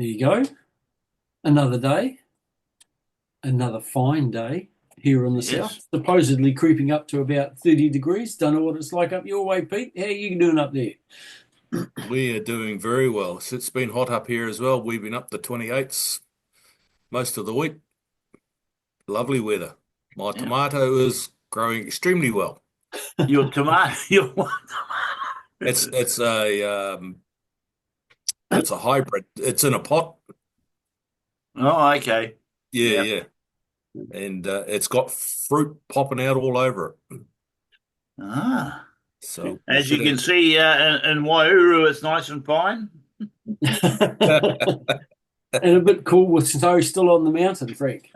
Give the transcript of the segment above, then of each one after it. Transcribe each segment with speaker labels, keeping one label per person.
Speaker 1: There you go. Another day, another fine day here in the
Speaker 2: Yes,
Speaker 1: south. Supposedly creeping up to about 30 degrees. Don't know what it's like up your way, Pete. How are you doing up there?
Speaker 2: we are doing very well. So it's been hot up here as well. We've been up to 28s most of the week. Lovely weather. My
Speaker 1: Yeah.
Speaker 2: tomato is growing extremely well.
Speaker 1: Oh,
Speaker 2: Your tomato, It's it's a it's a hybrid. It's in a pot.
Speaker 1: oh, okay.
Speaker 2: Yeah,
Speaker 1: Yeah.
Speaker 2: yeah, and it's got fruit popping out all over it.
Speaker 1: Ah.
Speaker 2: So we
Speaker 1: As
Speaker 2: should
Speaker 1: you
Speaker 2: have.
Speaker 1: can see in Waihuru, it's nice and fine. And a bit cool with snow still on the mountain, Frank.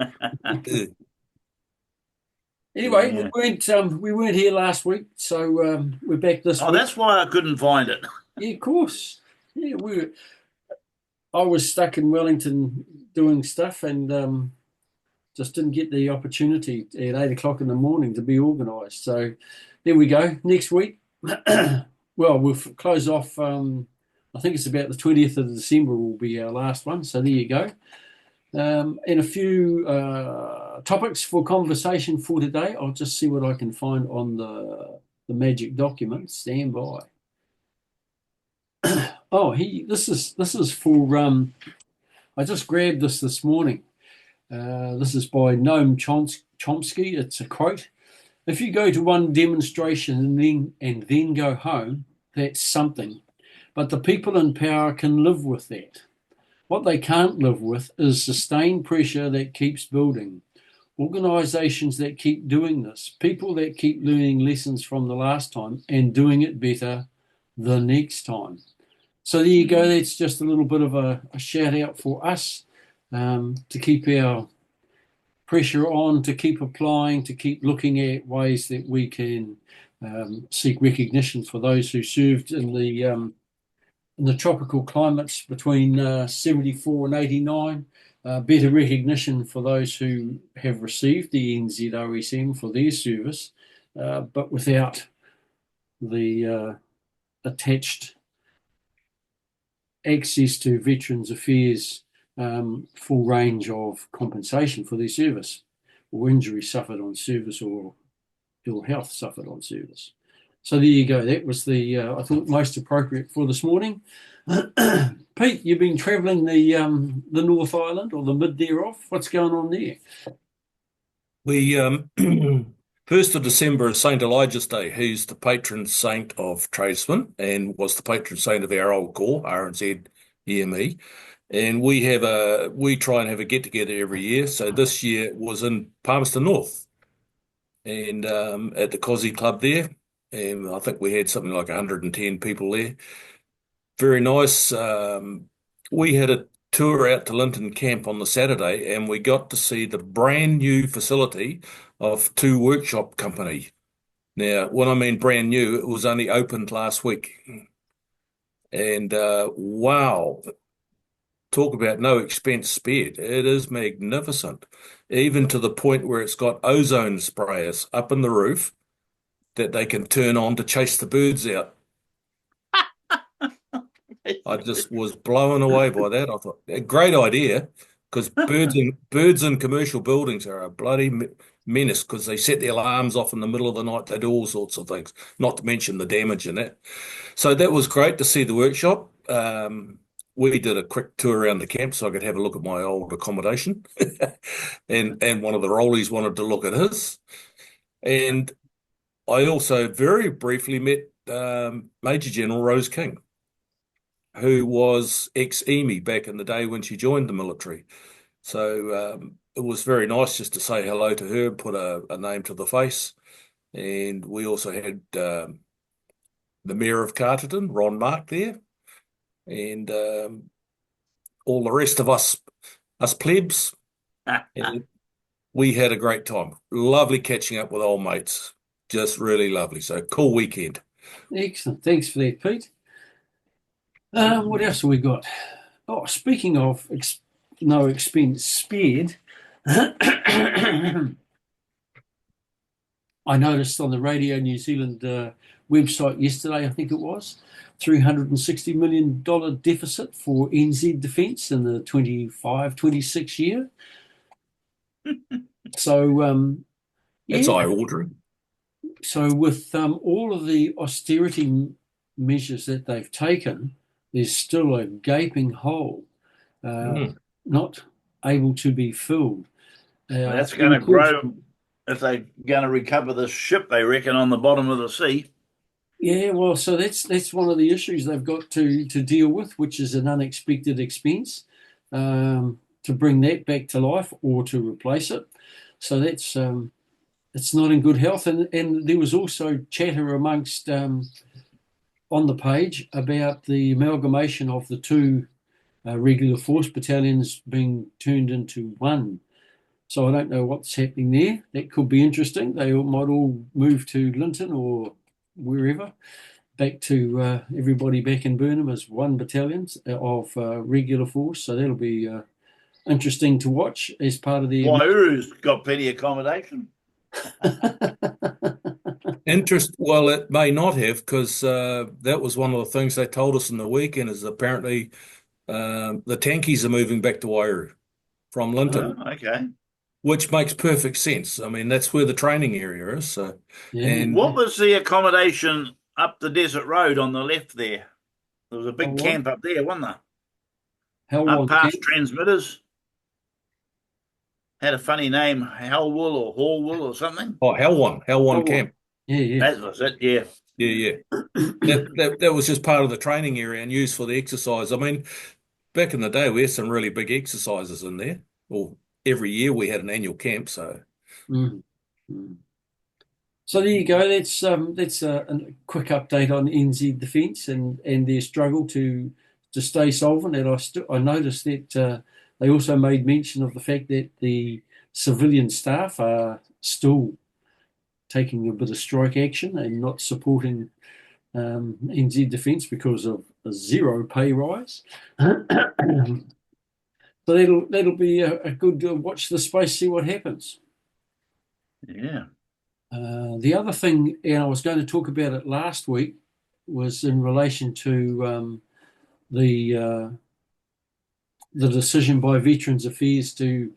Speaker 1: Anyway, we
Speaker 2: Yeah.
Speaker 1: weren't here last week, so we're back this
Speaker 2: Oh,
Speaker 1: week.
Speaker 2: that's why I couldn't find it.
Speaker 1: Yeah, of course. Yeah, I was stuck in Wellington doing stuff and just didn't get the opportunity at 8 o'clock in the morning to be organised. So there we go. Next week, well, we'll close off. I think it's about the 20th of December will be our last one. So there you go. And a few topics for conversation for today. I'll just see what I can find on the magic document. Stand by. Oh, this is for I just grabbed this morning. This is by Noam Chomsky. It's a quote. If you go to one demonstration and then go home, that's something. But the people in power can live with that. What they can't live with is sustained pressure that keeps building. Organisations that keep doing this, people that keep learning lessons from the last time and doing it better the next time. So there you go. That's just a little bit of a shout out for us to keep our pressure on, to keep applying, to keep looking at ways that we can seek recognition for those who served in the tropical climates between 74 and 89. Better recognition for those who have received the NZOSM for their service, but without the attached access to Veterans Affairs full range of compensation for their service or injury suffered on service or ill health suffered on service. So there you go. That was I thought most appropriate for this morning. Pete, you've been travelling the North Island or the mid thereof. What's going on there?
Speaker 2: We 1st of December is Saint Elijah's Day. He's the patron saint of tradesmen and was the patron saint of our old corps, R&Z EME. And we try and have a get together every year. So this year it was in Palmerston North and at the Cosy Club there. And I think we had something like 110 people there. Very nice. We had a tour out to Linton Camp on the Saturday, and we got to see the brand new facility of Two Workshop Company. Now, when I mean brand new, it was only opened last week. And wow, talk about no expense spared. It is magnificent, even to the point where it's got ozone sprayers up in the roof that they can turn on to chase the birds out. I just was blown away by that. I thought, a great idea, because birds in commercial buildings are a bloody menace because they set the alarms off in the middle of the night. They do all sorts of things, not to mention the damage in it. So that was great to see the workshop. We did a quick tour around the camp so I could have a look at my old accommodation, and one of the rollies wanted to look at his. And I also very briefly met Major General Rose King, who was ex-EMI back in the day when she joined the military. So it was very nice just to say hello to her, put a name to the face. And we also had the Mayor of Carterton, Ron Mark, there, and all the rest of us plebs. And we had a great time. Lovely catching up with old mates. Just really lovely. So cool weekend.
Speaker 1: Excellent. Thanks for that, Pete. What else have we got? Oh, speaking of no expense spared, I noticed on the Radio New Zealand website yesterday, I think it was, $360 million deficit for NZ Defence in the 25-26 year. So,
Speaker 2: That's
Speaker 1: yeah.
Speaker 2: eye-watering.
Speaker 1: So with all of the austerity measures that they've taken, there's still a gaping hole, not able to be filled.
Speaker 3: That's going to grow if they're going to recover this ship, they reckon, on the bottom of the sea.
Speaker 1: Yeah, well, so that's one of the issues they've got to deal with, which is an unexpected expense to bring that back to life or to replace it. So that's it's not in good health. And there was also chatter amongst on the page about the amalgamation of the two regular force battalions being turned into one. So I don't know what's happening there. That could be interesting. They might all move to Linton or wherever, back to everybody back in Burnham as one battalion of regular force. So that'll be interesting to watch as part of the
Speaker 3: Waiuru's got plenty of accommodation.
Speaker 2: Well, it may not have, because that was one of the things they told us in the weekend, is apparently the tankies are moving back to Wairau from Linton.
Speaker 3: Oh, okay.
Speaker 2: Which makes perfect sense. I mean, that's where the training area is. So,
Speaker 1: Yeah.
Speaker 2: and
Speaker 3: what was the accommodation up the desert road on the left there? There was a big camp up there, wasn't there? Up past transmitters. Had a funny name, Hellwool or Hallwool or something.
Speaker 2: Oh, Hell1 camp.
Speaker 1: Yeah.
Speaker 3: That was it, yeah.
Speaker 2: Yeah. That was just part of the training area and used for the exercise. I mean, back in the day, we had some really big exercises in there. Well, every year we had an annual camp, so.
Speaker 1: So there you go. That's a quick update on NZ Defence and their struggle to stay solvent. And I noticed that they also made mention of the fact that the civilian staff are still taking a bit of strike action and not supporting NZ Defence because of a zero pay rise. So that'll be a good watch the space, see what happens.
Speaker 3: Yeah.
Speaker 1: The other thing, and I was going to talk about it last week, was in relation to the decision by Veterans Affairs to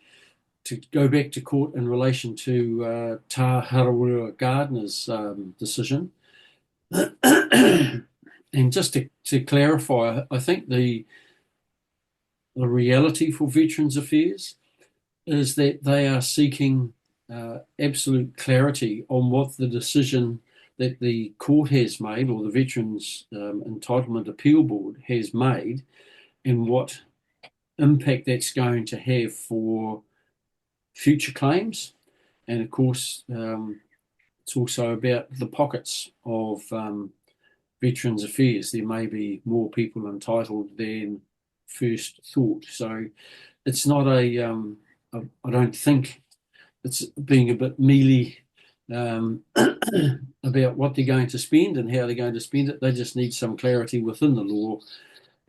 Speaker 1: go back to court in relation to Tā Harawira Gardner's decision. And just to clarify, I think the reality for Veterans Affairs is that they are seeking absolute clarity on what the decision that the court has made, or the Veterans Entitlement Appeal Board has made, and what impact that's going to have for future claims. And of course, it's also about the pockets of Veterans Affairs. There may be more people entitled than first thought. So it's not I don't think it's being a bit mealy about what they're going to spend and how they're going to spend it. They just need some clarity within the law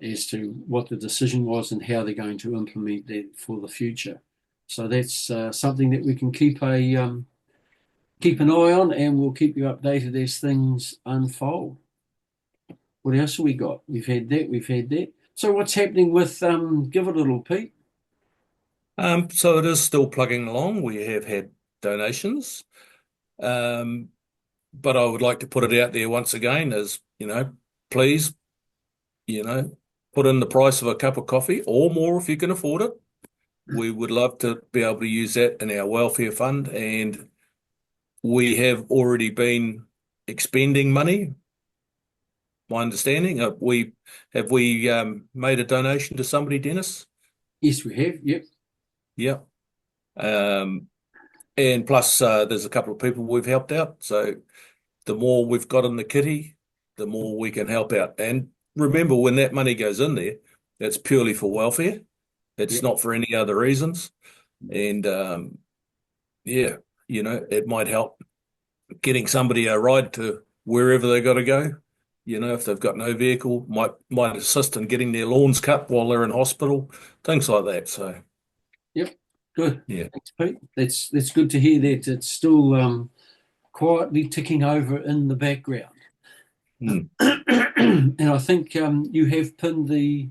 Speaker 1: as to what the decision was and how they're going to implement that for the future. So that's something that we can keep an eye on, and we'll keep you updated as things unfold. What else have we got? We've had that. So what's happening with Give a Little, Pete?
Speaker 2: So it is still plugging along. We have had donations. But I would like to put it out there once again as, please, put in the price of a cup of coffee or more if you can afford it. We would love to be able to use that in our welfare fund, and we have already been expending money. My understanding, have we made a donation to somebody, Dennis?
Speaker 1: Yes, we have. Yep.
Speaker 2: Yeah. And plus, there's a couple of people we've helped out. So the more we've got in the kitty, the more we can help out. And remember, when that money goes in there, that's purely for welfare. It's not for any other reasons. And it might help getting somebody a ride to wherever they got to go. If they've got no vehicle, might assist in getting their lawns cut while they're in hospital, things like that. So,
Speaker 1: yep, good.
Speaker 2: Yeah,
Speaker 1: thanks, Pete. That's good to hear that it's still quietly ticking over in the background. and I think you have pinned the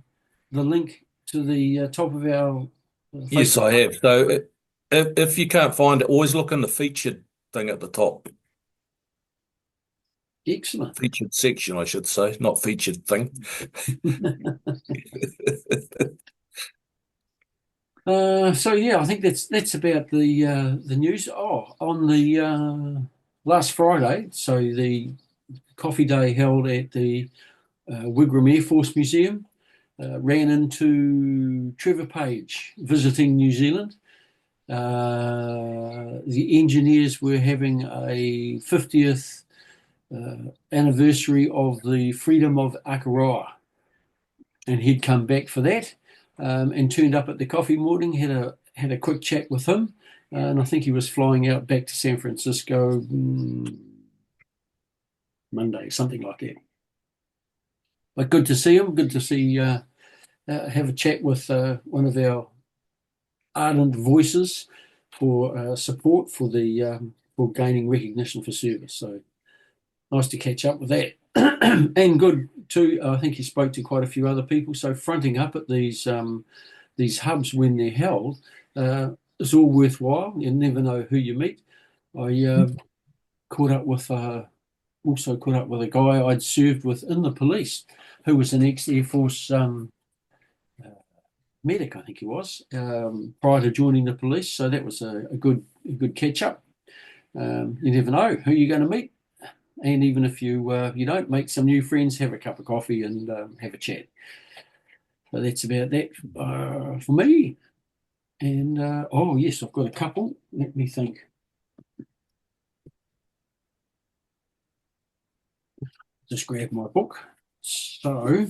Speaker 1: link to the top of our
Speaker 2: Yes,
Speaker 1: Facebook.
Speaker 2: I have. So if you can't find it, always look in the featured thing at the top.
Speaker 1: Excellent.
Speaker 2: Featured section, I should say, not featured thing.
Speaker 1: So yeah, I think that's about the news. Oh, on the last Friday, so the coffee day held at the Wigram Air Force Museum, ran into Trevor Page visiting New Zealand. The engineers were having a 50th anniversary of the freedom of Akaroa, and he'd come back for that, and turned up at the coffee morning. Had a quick chat with him, and I think he was flying out back to San Francisco Monday, something like that. But good to see him. Good to see have a chat with one of our ardent voices for support for the for gaining recognition for service. So nice to catch up with that. And good too. I think he spoke to quite a few other people. So fronting up at these hubs when they're held is all worthwhile. You never know who you meet. I caught up with also caught up with a guy I'd served with in the police, who was an ex-Air Force medic, I think he was, prior to joining the police. So that was a good catch up. You never know who you're going to meet. And even if you don't, make some new friends, have a cup of coffee and have a chat. So that's about that for me. And oh yes, I've got a couple. Let me think. Just grab my book. So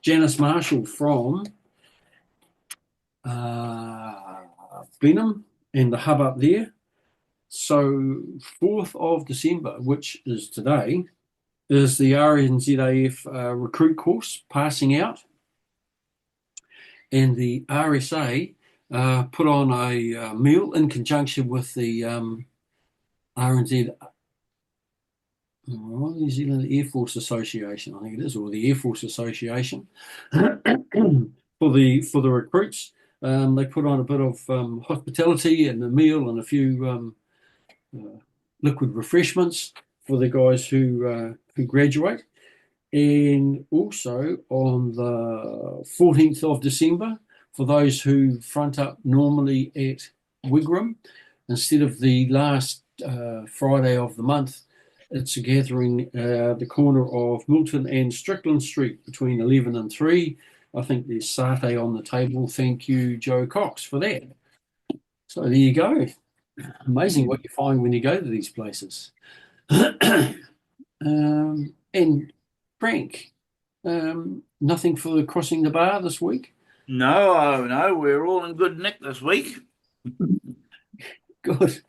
Speaker 1: Janice Marshall from Blenheim and the hub up there. So 4th of December, which is today, is the RNZAF recruit course passing out. And the RSA put on a meal in conjunction with the RNZ, New Zealand Air Force Association, I think it is, or the Air Force Association, for the recruits. They put on a bit of hospitality and a meal and a few liquid refreshments for the guys who graduate. And also on the 14th of December, for those who front up normally at Wigram, instead of the last Friday of the month, it's a gathering the corner of Milton and Strickland Street between 11 and 3. I think there's satay on the table. Thank you, Joe Cox, for that. So there you go. Amazing what you find when you go to these places. And Frank, nothing for crossing the bar this week?
Speaker 3: No, we're all in good nick this week.
Speaker 1: Good.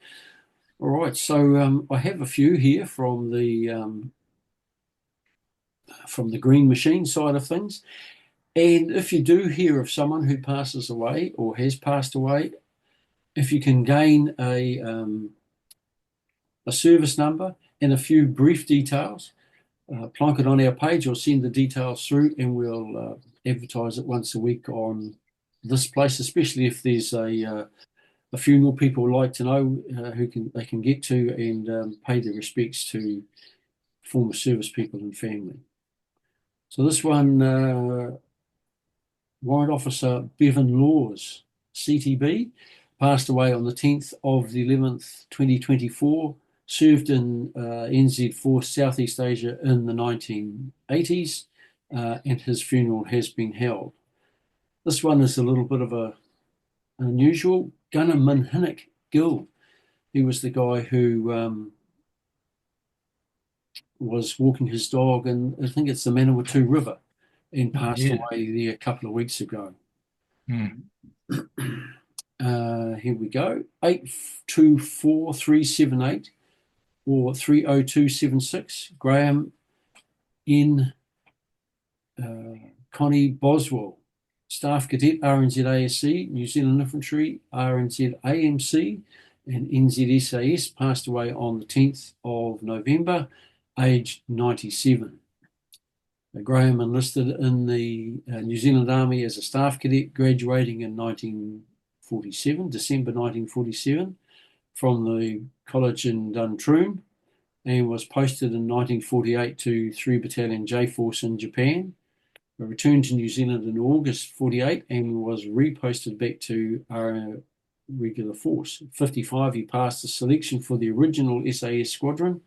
Speaker 1: All right, so I have a few here from the green machine side of things. And if you do hear of someone who passes away or has passed away, if you can gain a service number and a few brief details, plonk it on our page or send the details through, and we'll advertise it once a week on this place, especially if there's a funeral people like to know they can get to and pay their respects to former service people and family. So this one, Warrant Officer Bevan Laws, CTB, passed away on the 10th of the 11th, 2024, served in NZ Force Southeast Asia in the 1980s, and his funeral has been held. This one is a little bit of an unusual. Gunnar Minhinnick Gill, he was the guy who was walking his dog, and I think it's the Manawatu River, and passed away there a couple of weeks ago. Here we go. 824378 or 30276. Graham N. Connie Boswell, Staff Cadet, RNZASC, New Zealand Infantry, RNZAMC, and NZSAS, passed away on the 10th of November. aged 97. Graham enlisted in the New Zealand Army as a staff cadet, graduating in 1947, December 1947, from the college in Duntroon, and was posted in 1948 to 3 Battalion J Force in Japan. Returned to New Zealand in August 48 and was reposted back to our regular force. 55, he passed the selection for the original SAS squadron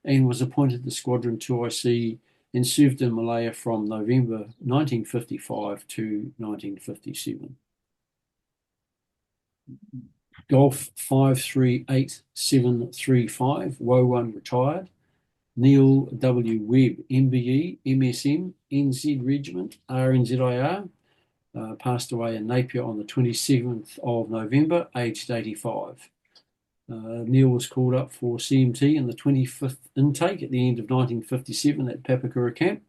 Speaker 1: and was appointed to Squadron 2IC and served in Malaya from November 1955 to 1957. Golf 538735, Wowan retired. Neil W. Webb, MBE, MSM, NZ Regiment, RNZIR, passed away in Napier on the 27th of November, aged 85. Neil was called up for CMT in the 25th intake at the end of 1957 at Papakura Camp.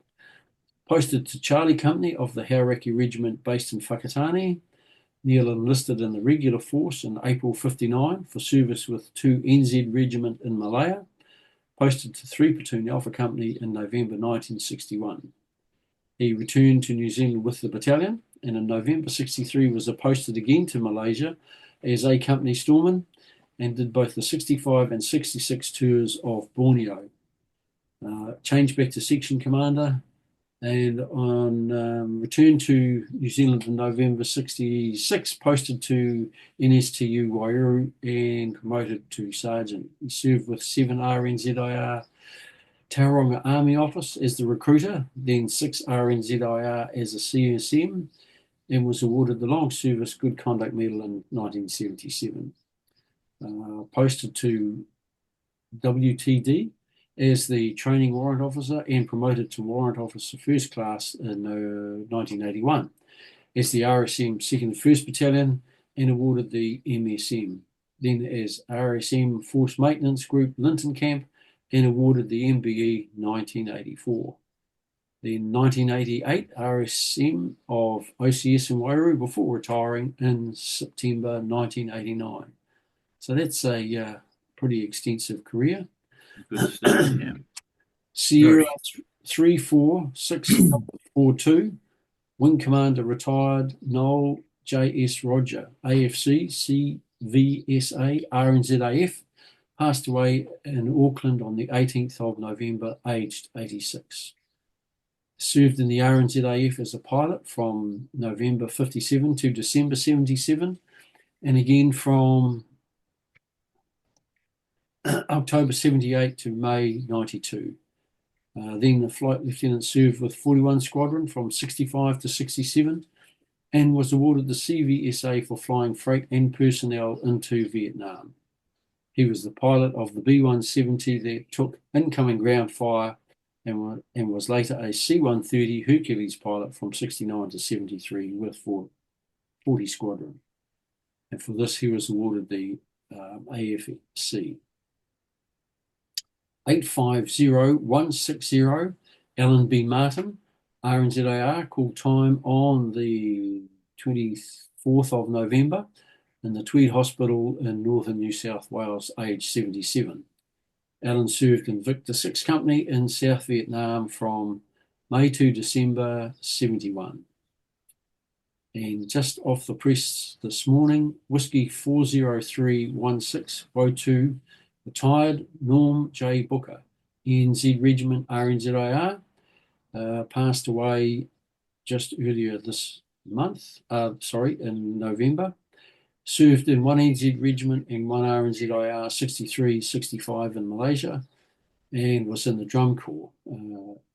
Speaker 1: Posted to Charlie Company of the Hauraki Regiment based in Whakatane. Neil enlisted in the regular force in April 59 for service with 2 NZ Regiment in Malaya. Posted to 3 Platoon Alpha Company in November 1961. He returned to New Zealand with the battalion and in November 63 was posted again to Malaysia as A Company Storeman and did both the 65 and 66 tours of Borneo. Changed back to Section Commander and on return to New Zealand in November 66, posted to NSTU Waiuru and promoted to Sergeant. He served with 7 RNZIR Tauranga Army Office as the recruiter, then 6 RNZIR as a CSM, and was awarded the Long Service Good Conduct Medal in 1977. Posted to WTD as the Training Warrant Officer and promoted to Warrant Officer First Class in 1981 as the RSM 2nd 1st Battalion and awarded the MSM. Then as RSM Force Maintenance Group Linton Camp and awarded the MBE 1984. Then 1988 RSM of OCS in Waiuru before retiring in September 1989. So that's a pretty extensive career.
Speaker 3: Good stuff, yeah.
Speaker 1: Sierra 34642, Wing Commander retired, Noel J.S. Roger, AFC, CVSA, RNZAF, passed away in Auckland on the 18th of November, aged 86. Served in the RNZAF as a pilot from November 57 to December 77, and again from October 78 to May 92. Then the flight lieutenant served with 41 Squadron from 65 to 67 and was awarded the CVSA for flying freight and personnel into Vietnam. He was the pilot of the B-170 that took incoming ground fire and was later a C-130 Hercules pilot from 69 to 73 with 40 Squadron. And for this, he was awarded the AFC. 850160, Alan B. Martin, RNZIR, called time on the 24th of November in the Tweed Hospital in northern New South Wales, aged 77. Alan served in Victor 6 Company in South Vietnam from May to December 71. And just off the press this morning, Whiskey 40316, Wotu, retired, Norm J. Booker, NZ Regiment RNZIR, passed away just earlier this month, in November. Served in 1 NZ Regiment and 1 RNZIR 63-65 in Malaysia and was in the Drum Corps.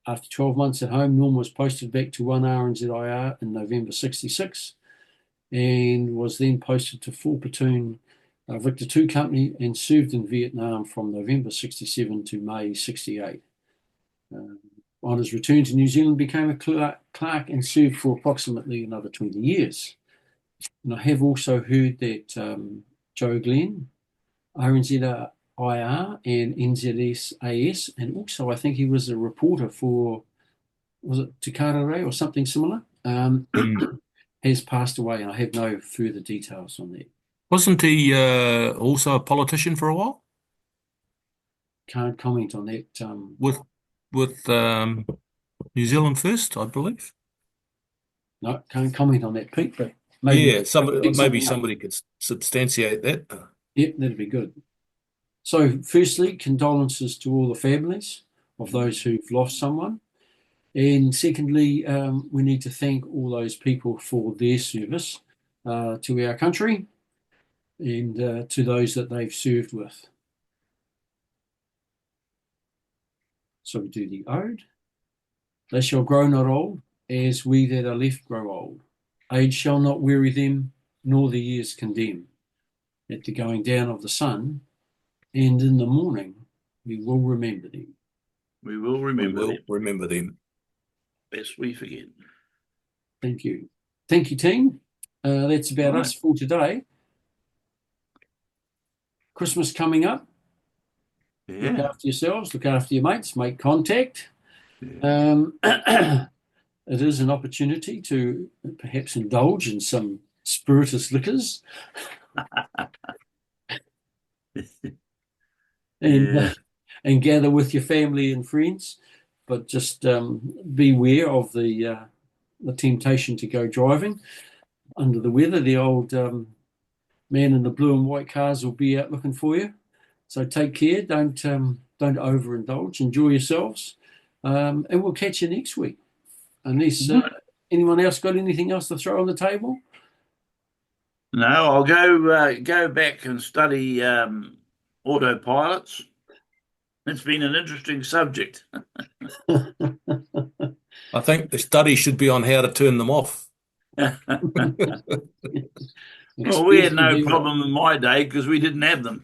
Speaker 1: After 12 months at home, Norm was posted back to 1 RNZIR in November 66 and was then posted to 4 Platoon Victor 2 Company and served in Vietnam from November 67 to May 68. On his return to New Zealand, became a clerk and served for approximately another 20 years. And I have also heard that Joe Glenn, RNZIR and NZSAS, and also I think he was a reporter for, was it Te Karare or something similar, has passed away, and I have no further details on that.
Speaker 2: Wasn't he also a politician for a while?
Speaker 1: can't comment on that.
Speaker 2: With New Zealand first, I believe.
Speaker 1: No, can't comment on that, Pete. But maybe
Speaker 2: somebody could substantiate that.
Speaker 1: Yep, that'd be good. So, firstly, condolences to all the families of those who've lost someone. And secondly, we need to thank all those people for their service to our country and to those that they've served with. So we do the ode. They shall grow not old, as we that are left grow old. Age shall not weary them, nor the years condemn. At the going down of the sun, and in the morning, we will remember them.
Speaker 3: We will remember
Speaker 2: them.
Speaker 3: Lest we forget.
Speaker 1: Thank you. Thank you, team. That's about us for today. Christmas coming up.
Speaker 3: Yeah.
Speaker 1: Look after yourselves, look after your mates, make contact. Yeah. It is an opportunity to perhaps indulge in some spirituous liquors. And gather with your family and friends, but just beware of the temptation to go driving under the weather. The old man in the blue and white cars will be out looking for you. So take care. Don't overindulge. Enjoy yourselves, and we'll catch you next week. Unless anyone else got anything else to throw on the table?
Speaker 3: No, I'll go back and study autopilots. It's been an interesting subject.
Speaker 2: I think the study should be on how to turn them off.
Speaker 3: Well, we had no problem in my day because we didn't have them.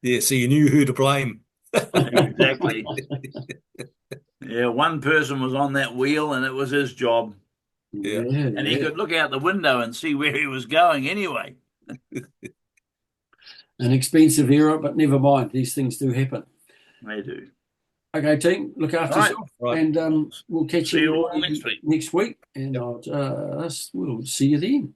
Speaker 2: Yeah, so you knew who to blame.
Speaker 3: Exactly. Yeah, one person was on that wheel and it was his job.
Speaker 2: Yeah.
Speaker 3: And he could look out the window and see where he was going anyway.
Speaker 1: An expensive era, but never mind. These things do happen.
Speaker 3: They do.
Speaker 1: Okay, team. Look after yourself.
Speaker 2: Right.
Speaker 1: And we'll catch
Speaker 3: See you all next week.
Speaker 1: And we'll see you then.